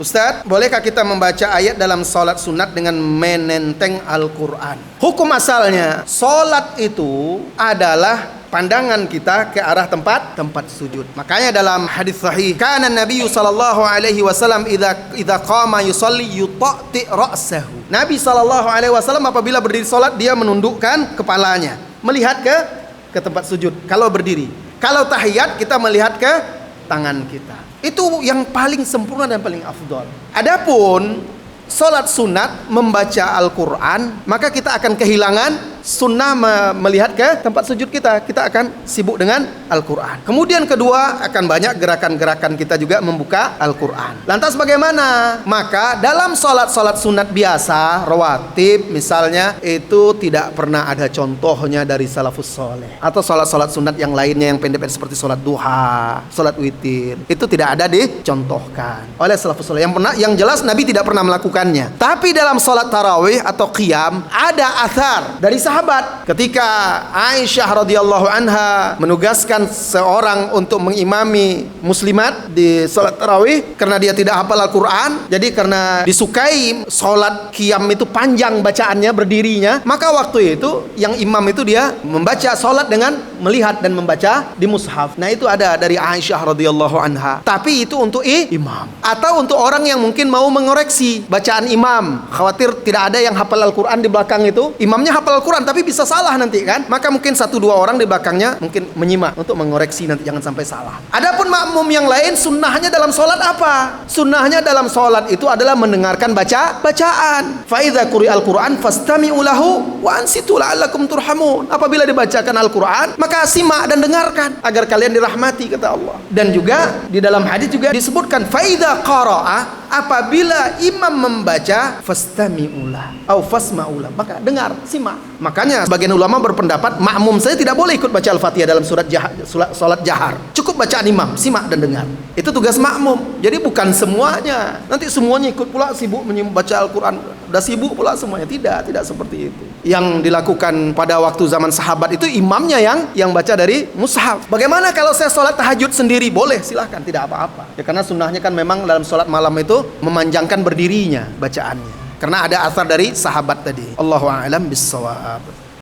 Ustadz, bolehkah kita membaca ayat dalam sholat sunat dengan menenteng Al-Quran? Hukum asalnya, sholat itu adalah pandangan kita ke arah tempat sujud. Makanya dalam hadis sahih, kana Nabi sallallahu alaihi wasallam idza qama yusalli yutati ra'sahu. Nabi sallallahu alaihi wasallam apabila berdiri salat dia menundukkan kepalanya, melihat ke tempat sujud kalau berdiri. Kalau tahiyat kita melihat ke tangan kita. Itu yang paling sempurna dan paling afdol. Adapun salat sunat membaca Al-Quran, maka kita akan kehilangan sunnah melihat ke tempat sujud kita. Kita akan sibuk dengan Al-Quran. Kemudian kedua, akan banyak gerakan-gerakan kita juga membuka Al-Quran. Lantas bagaimana? Maka dalam salat-salat sunat biasa, rawatib misalnya, itu tidak pernah ada contohnya dari salafus soleh. Atau salat-salat sunat yang lainnya yang pendek-pendek seperti salat duha, salat witir, itu tidak ada dicontohkan oleh salafus soleh. Yang jelas Nabi tidak pernah melakukannya. Tapi dalam salat tarawih atau qiyam ada athar dari sahabat. Ketika Aisyah radhiyallahu anha menugaskan seorang untuk mengimami muslimat di salat tarawih karena dia tidak hafal Al-Quran, jadi karena disukai salat qiyam itu panjang bacaannya, berdirinya, maka waktu itu yang imam itu dia membaca salat dengan melihat dan membaca di mushaf. Nah, itu ada dari Aisyah radhiyallahu anha. Tapi itu untuk imam atau untuk orang yang mungkin mau mengoreksi bacaan imam, khawatir tidak ada yang hafal Al-Quran di belakang itu, imamnya hafal Al-Quran tapi bisa salah nanti kan, maka mungkin 1-2 orang di belakangnya mungkin menyimak untuk mengoreksi nanti jangan sampai salah. Adapun makmum yang lain, sunnahnya dalam sholat apa? Sunnahnya dalam sholat itu adalah mendengarkan bacaan. Fa idza quri'al Qur'an fastami'u lahu wa ansitu la'allakum turhamun. Apabila dibacakan Al-Quran, maka simak dan dengarkan agar kalian dirahmati, kata Allah. Dan juga di dalam hadis juga disebutkan fa idza qara'a, apabila imam membaca fastami'ulah atau fasma'ulah, maka dengar, simak. Makanya sebagian ulama berpendapat makmum saya tidak boleh ikut baca Al-Fatihah dalam salat jahar. Cukup bacaan imam, simak dan dengar. Itu tugas makmum. Jadi bukan semuanya. Nanti semuanya ikut pula sibuk membaca Al-Quran. Udah sibuk pula semuanya. Tidak seperti itu. Yang dilakukan pada waktu zaman sahabat itu imamnya yang baca dari mushaf. Bagaimana kalau saya salat tahajud sendiri? Boleh, silahkan, tidak apa-apa. Ya karena sunnahnya kan memang dalam salat malam itu memanjangkan berdirinya bacaannya. Karena ada asar dari sahabat tadi. Allahu a'lam bissawab.